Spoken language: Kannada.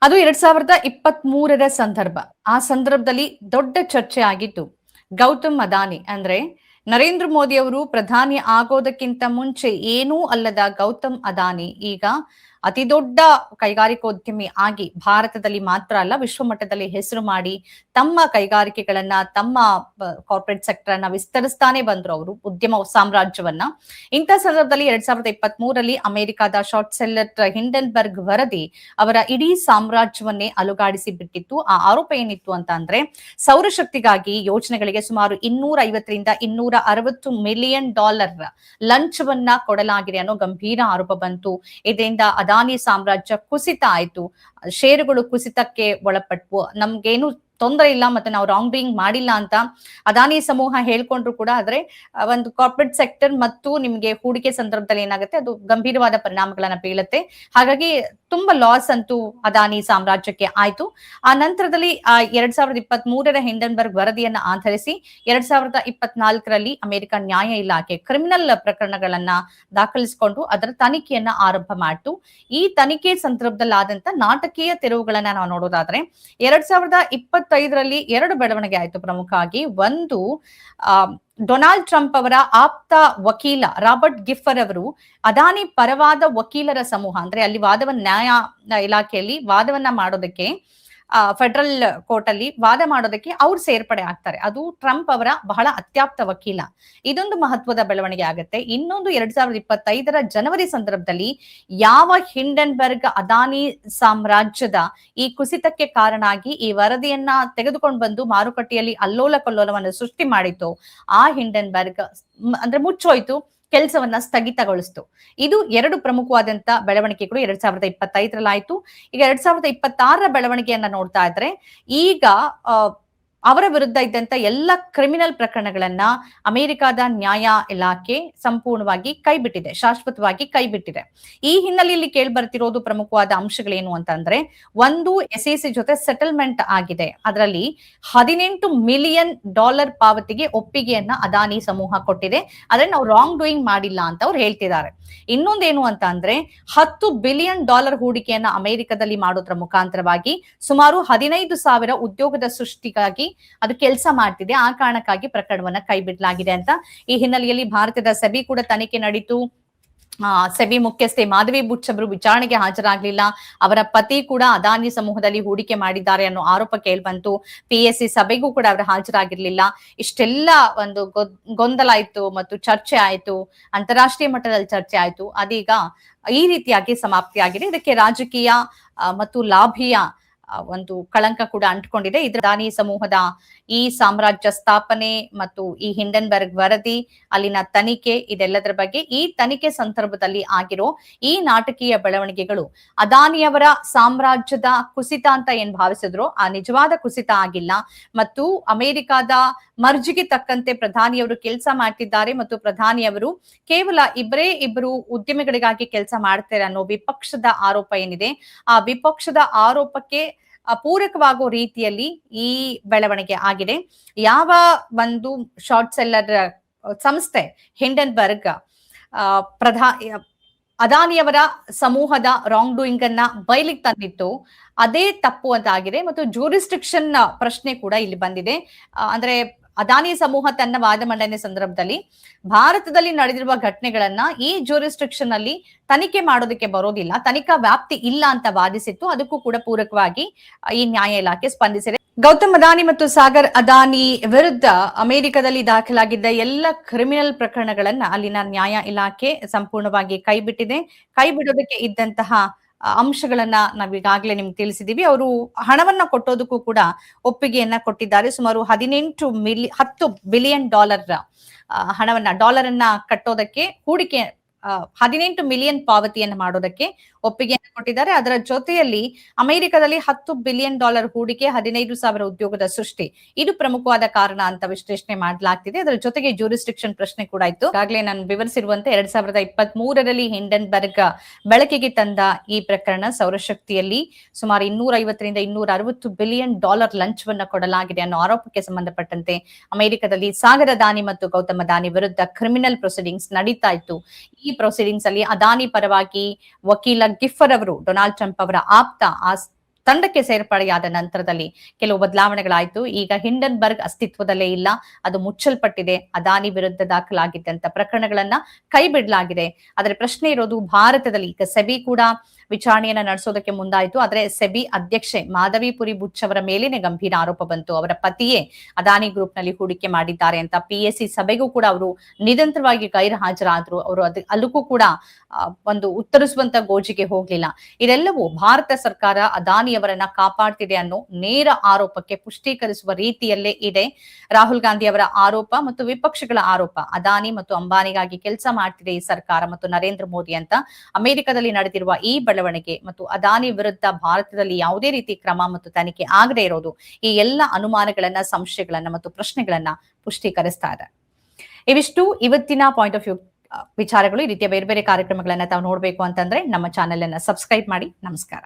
ಅದು 2023ರ ಸಂದರ್ಭ. ಆ ಸಂದರ್ಭದಲ್ಲಿ ದೊಡ್ಡ ಚರ್ಚೆ ಆಗಿತ್ತು. ಗೌತಮ್ ಅದಾನಿ ಅಂದ್ರೆ ನರೇಂದ್ರ ಮೋದಿ ಅವರು ಪ್ರಧಾನಿ ಆಗೋದಕ್ಕಿಂತ ಮುಂಚೆ ಏನೂ ಅಲ್ಲದ ಗೌತಮ್ ಅದಾನಿ ಈಗ ಅತಿ ದೊಡ್ಡ ಕೈಗಾರಿಕೋದ್ಯಮಿ ಆಗಿ ಭಾರತದಲ್ಲಿ ಮಾತ್ರ ಅಲ್ಲ ವಿಶ್ವ ಮಟ್ಟದಲ್ಲಿ ಹೆಸರು ಮಾಡಿ ತಮ್ಮ ಕೈಗಾರಿಕೆಗಳನ್ನ ತಮ್ಮ ಕಾರ್ಪೊರೇಟ್ ಸೆಕ್ಟರ್ ಅನ್ನ ವಿಸ್ತರಿಸ್ತಾನೆ ಬಂದ್ರು ಅವರು ಉದ್ಯಮ ಸಾಮ್ರಾಜ್ಯವನ್ನ. ಇಂಥ ಸಂದರ್ಭದಲ್ಲಿ 2023ರಲ್ಲಿ ಅಮೆರಿಕದ ಶಾರ್ಟ್ ಸೆಲ್ಲರ್ ಹಿಂಡೆನ್ಬರ್ಗ್ ವರದಿ ಅವರ ಇಡೀ ಸಾಮ್ರಾಜ್ಯವನ್ನೇ ಅಲುಗಾಡಿಸಿ ಬಿಟ್ಟಿತ್ತು. ಆ ಆರೋಪ ಏನಿತ್ತು ಅಂತ ಅಂದ್ರೆ ಸೌರಶಕ್ತಿಗಾಗಿ ಯೋಜನೆಗಳಿಗೆ ಸುಮಾರು 250ರಿಂದ 260 ಮಿಲಿಯನ್ ಡಾಲರ್ ಲಂಚವನ್ನ ಕೊಡಲಾಗಿದೆ ಅನ್ನೋ ಗಂಭೀರ ಆರೋಪ ಬಂತು. ಇದರಿಂದ ಅದಾನಿ ಸಾಮ್ರಾಜ್ಯ ಕುಸಿತ ಆಯ್ತು, ಷೇರುಗಳು ಕುಸಿತಕ್ಕೆ ಒಳಪಟ್ವು. ನಮ್ಗೇನು ತೊಂದರೆ ಇಲ್ಲ ಮತ್ತೆ ನಾವು ರಾಂಗ್ ಡೂಯಿಂಗ್ ಮಾಡಿಲ್ಲ ಅಂತ ಅದಾನಿ ಸಮೂಹ ಹೇಳ್ಕೊಂಡ್ರು ಕೂಡ, ಆದ್ರೆ ಒಂದು ಕಾರ್ಪೊರೇಟ್ ಸೆಕ್ಟರ್ ಮತ್ತು ನಿಮ್ಗೆ ಹೂಡಿಕೆ ಸಂದರ್ಭದಲ್ಲಿ ಏನಾಗುತ್ತೆ, ಅದು ಗಂಭೀರವಾದ ಪರಿಣಾಮಗಳನ್ನ ಬೀಳುತ್ತೆ. ಹಾಗಾಗಿ ತುಂಬಾ ಲಾಸ್ ಅಂತೂ ಅದಾನಿ ಸಾಮ್ರಾಜ್ಯಕ್ಕೆ ಆಯ್ತು. ಆ ನಂತರದಲ್ಲಿ 2023ರ ಹಿಂಡೆನ್ಬರ್ಗ್ ವರದಿಯನ್ನ ಆಧರಿಸಿ 2024ರಲ್ಲಿ ಅಮೆರಿಕ ನ್ಯಾಯ ಇಲಾಖೆ ಕ್ರಿಮಿನಲ್ ಪ್ರಕರಣಗಳನ್ನ ದಾಖಲಿಸಿಕೊಂಡು ಅದರ ತನಿಖೆಯನ್ನ ಆರಂಭ ಮಾಡಿತು. ಈ ತನಿಖೆ ಸಂದರ್ಭದಲ್ಲಾದಂತ ನಾಟಕೀಯ ತಿರುವುಗಳನ್ನ ನಾವು ನೋಡೋದಾದ್ರೆ 2025ರಲ್ಲಿ ಎರಡು ಬೆಳವಣಿಗೆ ಆಯ್ತು ಪ್ರಮುಖವಾಗಿ. ಒಂದು, ಡೊನಾಲ್ಡ್ ಟ್ರಂಪ್ ಅವರ ಆಪ್ತ ವಕೀಲ ರಾಬರ್ಟ್ ಗಿಫರ್ ಅವರು ಅದಾನಿ ಪರವಾದ ವಕೀಲರ ಸಮೂಹ, ಅಂದ್ರೆ ಅಲ್ಲಿ ನ್ಯಾಯ ಇಲಾಖೆಯಲ್ಲಿ ವಾದವನ್ನ ಮಾಡೋದಕ್ಕೆ ಫೆಡರಲ್ ಕೋರ್ಟ್ ಅಲ್ಲಿ ವಾದ ಮಾಡೋದಕ್ಕೆ ಅವ್ರು ಸೇರ್ಪಡೆ ಆಗ್ತಾರೆ. ಅದು ಟ್ರಂಪ್ ಅವರ ಬಹಳ ಅತ್ಯಾಪ್ತ ವಕೀಲ. ಇದೊಂದು ಮಹತ್ವದ ಬೆಳವಣಿಗೆ ಆಗುತ್ತೆ. ಇನ್ನೊಂದು 2025ರ ಜನವರಿ ಸಂದರ್ಭದಲ್ಲಿ ಯಾವ ಹಿಂಡೆನ್ಬರ್ಗ್ ಅದಾನಿ ಸಾಮ್ರಾಜ್ಯದ ಈ ಕುಸಿತಕ್ಕೆ ಕಾರಣ ಆಗಿ ಈ ವರದಿಯನ್ನ ತೆಗೆದುಕೊಂಡು ಬಂದು ಮಾರುಕಟ್ಟೆಯಲ್ಲಿ ಅಲ್ಲೋಲ ಕಲ್ಲೋಲವನ್ನು ಸೃಷ್ಟಿ ಮಾಡಿತ್ತು, ಆ ಹಿಂಡೆನ್ಬರ್ಗ್ ಅಂದ್ರೆ ಮುಚ್ಚೋಯ್ತು, ಕೆಲಸವನ್ನ ಸ್ಥಗಿತಗೊಳಿಸ್ತು. ಇದು ಎರಡು ಪ್ರಮುಖವಾದಂತ ಬೆಳವಣಿಗೆಗಳು 2025ರಲ್ಲಿ ಆಯ್ತು. ಈಗ 2026ರ ಬೆಳವಣಿಗೆಯನ್ನ ನೋಡ್ತಾ ಇದ್ರೆ ಈಗ ಅವರ ವಿರುದ್ಧ ಇದ್ದಂತ ಎಲ್ಲ ಕ್ರಿಮಿನಲ್ ಪ್ರಕರಣಗಳನ್ನ ಅಮೆರಿಕದ ನ್ಯಾಯ ಇಲಾಖೆ ಸಂಪೂರ್ಣವಾಗಿ ಕೈಬಿಟ್ಟಿದೆ, ಶಾಶ್ವತವಾಗಿ ಕೈಬಿಟ್ಟಿದೆ. ಈ ಹಿನ್ನೆಲೆಯಲ್ಲಿ ಕೇಳ್ಬರ್ತಿರೋದು ಪ್ರಮುಖವಾದ ಅಂಶಗಳೇನು ಅಂತಂದ್ರೆ, ಒಂದು, SEC ಜೊತೆ ಸೆಟಲ್ಮೆಂಟ್ ಆಗಿದೆ. ಅದರಲ್ಲಿ $18 ಮಿಲಿಯನ್ ಪಾವತಿಗೆ ಒಪ್ಪಿಗೆಯನ್ನ ಅದಾನಿ ಸಮೂಹ ಕೊಟ್ಟಿದೆ. ಆದ್ರೆ ನಾವು ರಾಂಗ್ ಡೂಯಿಂಗ್ ಮಾಡಿಲ್ಲ ಅಂತ ಅವ್ರು ಹೇಳ್ತಿದ್ದಾರೆ. ಇನ್ನೊಂದೇನು ಅಂತ ಅಂದ್ರೆ $10 ಬಿಲಿಯನ್ ಹೂಡಿಕೆಯನ್ನ ಅಮೆರಿಕದಲ್ಲಿ ಮಾಡೋದ್ರ ಮುಖಾಂತರವಾಗಿ ಸುಮಾರು 15,000 ಉದ್ಯೋಗದ ಸೃಷ್ಟಿಗಾಗಿ ಅದು ಕೆಲಸ ಮಾಡ್ತಿದೆ. ಆ ಕಾರಣಕ್ಕಾಗಿ ಪ್ರಕರಣವನ್ನ ಕೈಬಿಡಲಾಗಿದೆ ಅಂತ. ಈ ಹಿನ್ನೆಲೆಯಲ್ಲಿ ಭಾರತದ ಸೆಬಿ ಕೂಡ ತನಿಖೆ ನಡೀತು. ಸೆಬಿ ಮುಖ್ಯಸ್ಥೆ ಮಾಧವಿ ಬುಚ್ ಅವರು ವಿಚಾರಣೆಗೆ ಹಾಜರಾಗ್ಲಿಲ್ಲ. ಅವರ ಪತಿ ಕೂಡ ಅದಾನಿ ಸಮೂಹದಲ್ಲಿ ಹೂಡಿಕೆ ಮಾಡಿದ್ದಾರೆ ಅನ್ನೋ ಆರೋಪ ಕೇಳ್ಬಂತು. PSC ಸಭೆಗೂ ಕೂಡ ಅವರು ಹಾಜರಾಗಿರ್ಲಿಲ್ಲ. ಇಷ್ಟೆಲ್ಲ ಒಂದು ಗೊಂದಲ ಆಯ್ತು ಮತ್ತು ಚರ್ಚೆ ಆಯ್ತು, ಅಂತಾರಾಷ್ಟ್ರೀಯ ಮಟ್ಟದಲ್ಲಿ ಚರ್ಚೆ ಆಯ್ತು. ಅದೀಗ ಈ ರೀತಿಯಾಗಿ ಸಮಾಪ್ತಿಯಾಗಿದೆ. ಇದಕ್ಕೆ ರಾಜಕೀಯ ಮತ್ತು ಲಾಭಿಯ ಒಂದು ಕಳಂಕ ಕೂಡ ಅಂಟ್ಕೊಂಡಿದೆ. ಇದ್ರ ಅದಾನಿ ಸಮೂಹದ ಈ ಸಾಮ್ರಾಜ್ಯ ಸ್ಥಾಪನೆ ಮತ್ತು ಈ ಹಿಂಡೆನ್ಬರ್ಗ್ ವರದಿ, ಅಲ್ಲಿನ ತನಿಖೆ, ಇದೆಲ್ಲದರ ಬಗ್ಗೆ ಈ ತನಿಖೆ ಸಂದರ್ಭದಲ್ಲಿ ಆಗಿರೋ ಈ ನಾಟಕೀಯ ಬೆಳವಣಿಗೆಗಳು ಅದಾನಿಯವರ ಸಾಮ್ರಾಜ್ಯದ ಕುಸಿತ ಅಂತ ಏನ್ ಭಾವಿಸಿದ್ರು ಆ ನಿಜವಾದ ಕುಸಿತ ಆಗಿಲ್ಲ. ಮತ್ತು ಅಮೆರಿಕದ ಮರ್ಜಿಗೆ ತಕ್ಕಂತೆ ಪ್ರಧಾನಿಯವರು ಕೆಲಸ ಮಾಡ್ತಿದ್ದಾರೆ ಮತ್ತು ಪ್ರಧಾನಿಯವರು ಕೇವಲ ಇಬ್ಬರು ಉದ್ಯಮಿಗಳಿಗಾಗಿ ಕೆಲಸ ಮಾಡ್ತಾರೆ ಅನ್ನೋ ವಿಪಕ್ಷದ ಆರೋಪ ಏನಿದೆ, ಆ ವಿಪಕ್ಷದ ಆರೋಪಕ್ಕೆ ಪೂರಕವಾಗೋ ರೀತಿಯಲ್ಲಿ ಈ ಬೆಳವಣಿಗೆ ಆಗಿದೆ. ಯಾವ ಒಂದು ಶಾರ್ಟ್ ಸೆಲ್ಲರ್ ಸಂಸ್ಥೆ ಹಿಂಡೆನ್ಬರ್ಗ್ ಅದಾನಿಯವರ ಸಮೂಹದ ರಾಂಗ್ ಡೂಯಿಂಗ್ ಅನ್ನ ಬಯಲಿಗೆ ತಂದಿತ್ತು, ಅದೇ ತಪ್ಪು ಅಂತ ಆಗಿದೆ. ಮತ್ತು ಜೂರಿಸ್ಟಿಕ್ಷನ್ ಪ್ರಶ್ನೆ ಕೂಡ ಇಲ್ಲಿ ಬಂದಿದೆ. ಅಂದ್ರೆ ಅದಾನಿ ಸಮೂಹ ತನ್ನ ವಾದ ಮಂಡನೆ ಸಂದರ್ಭದಲ್ಲಿ ಭಾರತದಲ್ಲಿ ನಡೆದಿರುವ ಘಟನೆಗಳನ್ನ ಈ ಜೂರಿಸ್ಟ್ರಿಕ್ಷನ್ ಅಲ್ಲಿ ತನಿಖೆ ಮಾಡೋದಕ್ಕೆ ಬರೋದಿಲ್ಲ, ತನಿಖಾ ವ್ಯಾಪ್ತಿ ಇಲ್ಲ ಅಂತ ವಾದಿಸಿತ್ತು. ಅದಕ್ಕೂ ಕೂಡ ಪೂರಕವಾಗಿ ಈ ನ್ಯಾಯ ಇಲಾಖೆ ಸ್ಪಂದಿಸಿದೆ. ಗೌತಮ್ ಅದಾನಿ ಮತ್ತು ಸಾಗರ್ ಅದಾನಿ ವಿರುದ್ಧ ಅಮೆರಿಕದಲ್ಲಿ ದಾಖಲಾಗಿದ್ದ ಎಲ್ಲ ಕ್ರಿಮಿನಲ್ ಪ್ರಕರಣಗಳನ್ನ ಅಲ್ಲಿನ ನ್ಯಾಯ ಇಲಾಖೆ ಸಂಪೂರ್ಣವಾಗಿ ಕೈಬಿಟ್ಟಿದೆ. ಕೈಬಿಡೋದಕ್ಕೆ ಇದ್ದಂತಹ ಅಂಶಗಳನ್ನ ನಾವೀಗಾಗಲೇ ನಿಮ್ಗೆ ತಿಳಿಸಿದೀವಿ. ಅವರು ಹಣವನ್ನ ಕೊಟ್ಟೋದಕ್ಕೂ ಕೂಡ ಒಪ್ಪಿಗೆಯನ್ನ ಕೊಟ್ಟಿದ್ದಾರೆ. ಸುಮಾರು $10 ಬಿಲಿಯನ್ ಡಾಲರ್ ಅನ್ನ ಕಟ್ಟೋದಕ್ಕೆ ಹೂಡಿಕೆ 18 ಮಿಲಿಯನ್ ಪಾವತಿಯನ್ನು ಮಾಡೋದಕ್ಕೆ ಒಪ್ಪಿಗೆಯನ್ನು ಕೊಟ್ಟಿದ್ದಾರೆ. ಅದರ ಜೊತೆಯಲ್ಲಿ ಅಮೆರಿಕದಲ್ಲಿ $10 ಬಿಲಿಯನ್ ಹೂಡಿಕೆ, 15,000 ಉದ್ಯೋಗದ ಸೃಷ್ಟಿ, ಇದು ಪ್ರಮುಖವಾದ ಕಾರಣ ಅಂತ ವಿಶ್ಲೇಷಣೆ ಮಾಡಲಾಗ್ತಿದೆ. ಅದರ ಜೊತೆಗೆ ಜೂರಿಸ್ಟ್ರಿಕ್ಷನ್ ಪ್ರಶ್ನೆ ಕೂಡ ಇತ್ತು. ಈಗಾಗಲೇ ನಾನು ವಿವರಿಸಿರುವಂತೆ 2023ರಲ್ಲಿ ಹಿಂಡೆನ್ಬರ್ಗ್ ಬೆಳಕಿಗೆ ತಂದ ಈ ಪ್ರಕರಣ ಸೌರಶಕ್ತಿಯಲ್ಲಿ ಸುಮಾರು $250ರಿಂದ $260 ಬಿಲಿಯನ್ ಲಂಚವನ್ನ ಕೊಡಲಾಗಿದೆ ಅನ್ನೋ ಆರೋಪಕ್ಕೆ ಸಂಬಂಧಪಟ್ಟಂತೆ ಅಮೆರಿಕದಲ್ಲಿ ಸಾಗರ್ ಅದಾನಿ ಮತ್ತು ಗೌತಮ್ ಅದಾನಿ ವಿರುದ್ಧ ಕ್ರಿಮಿನಲ್ ಪ್ರೊಸೀಡಿಂಗ್ಸ್ ನಡೀತಾ ಇತ್ತು. ಈ ಪ್ರೊಸೀಡಿಂಗ್ಸ್ ಅಲ್ಲಿ ಅದಾನಿ ಪರವಾಗಿ ವಕೀಲ ಗಿಫರ್ ಅವರು ಡೊನಾಲ್ಡ್ ಟ್ರಂಪ್ ಅವರ ಆಪ್ತ, ತಂಡಕ್ಕೆ ಸೇರ್ಪಡೆಯಾದ ನಂತರದಲ್ಲಿ ಕೆಲವು ಬದಲಾವಣೆಗಳಾಯ್ತು. ಈಗ ಹಿಂಡನ್ಬರ್ಗ್ ಅಸ್ತಿತ್ವದಲ್ಲೇ ಇಲ್ಲ, ಅದು ಮುಚ್ಚಲ್ಪಟ್ಟಿದೆ. ಅದಾನಿ ವಿರುದ್ಧ ದಾಖಲಾಗಿದ್ದಂತ ಪ್ರಕರಣಗಳನ್ನ ಕೈ ಬಿಡಲಾಗಿದೆ. ಆದರೆ ಪ್ರಶ್ನೆ ಇರೋದು ಭಾರತದಲ್ಲಿ ಈಗ ಸೆಬಿ ಕೂಡ ವಿಚಾರಣೆಯನ್ನ ನಡೆಸೋದಕ್ಕೆ ಮುಂದಾಯಿತು. ಆದ್ರೆ ಸೆಬಿ ಅಧ್ಯಕ್ಷೆ ಮಾಧವಿಪುರಿ ಬುಚ್ ಅವರ ಮೇಲೇನೆ ಗಂಭೀರ ಆರೋಪ ಬಂತು. ಅವರ ಪತಿಯೇ ಅದಾನಿ ಗ್ರೂಪ್ ನಲ್ಲಿ ಹೂಡಿಕೆ ಮಾಡಿದ್ದಾರೆ ಅಂತ. PSC ಸಭೆಗೂ ಕೂಡ ಅವರು ನಿರಂತರವಾಗಿ ಗೈರು ಹಾಜರಾದ್ರು. ಅವರು ಅಲ್ಲಕ್ಕೂ ಕೂಡ ಒಂದು ಉತ್ತರಿಸುವಂತ ಗೋಜಿಗೆ ಹೋಗ್ಲಿಲ್ಲ. ಇದೆಲ್ಲವೂ ಭಾರತ ಸರ್ಕಾರ ಅದಾನಿಯವರನ್ನ ಕಾಪಾಡ್ತಿದೆ ಅನ್ನೋ ನೇರ ಆರೋಪಕ್ಕೆ ಪುಷ್ಟೀಕರಿಸುವ ರೀತಿಯಲ್ಲೇ ಇದೆ. ರಾಹುಲ್ ಗಾಂಧಿ ಅವರ ಆರೋಪ ಮತ್ತು ವಿಪಕ್ಷಗಳ ಆರೋಪ, ಅದಾನಿ ಮತ್ತು ಅಂಬಾನಿಗಾಗಿ ಕೆಲಸ ಮಾಡ್ತಿದೆ ಈ ಸರ್ಕಾರ ಮತ್ತು ನರೇಂದ್ರ ಮೋದಿ ಅಂತ. ಅಮೆರಿಕದಲ್ಲಿ ನಡೆದಿರುವ ಈ ಬೆಳವಣಿಗೆ ಮತ್ತು ಅದಾನಿ ವಿರುದ್ಧ ಭಾರತದಲ್ಲಿ ಯಾವುದೇ ರೀತಿ ಕ್ರಮ ಮತ್ತು ತನಿಖೆ ಆಗದೆ ಇರೋದು ಈ ಎಲ್ಲ ಅನುಮಾನಗಳನ್ನ, ಸಂಶಯಗಳನ್ನ ಮತ್ತು ಪ್ರಶ್ನೆಗಳನ್ನ ಪುಷ್ಟೀಕರಿಸ್ತಾ ಇದೆ. ಇವಿಷ್ಟು ಇವತ್ತಿನ ಪಾಯಿಂಟ್ ಆಫ್ ವ್ಯೂ ವಿಚಾರಗಳು. ಈ ರೀತಿಯ ಬೇರೆ ಬೇರೆ ಕಾರ್ಯಕ್ರಮಗಳನ್ನ ತಾವು ನೋಡ್ಬೇಕು ಅಂತಂದ್ರೆ ನಮ್ಮ ಚಾನೆಲ್ ಅನ್ನ ಸಬ್ಸ್ಕ್ರೈಬ್ ಮಾಡಿ. ನಮಸ್ಕಾರ.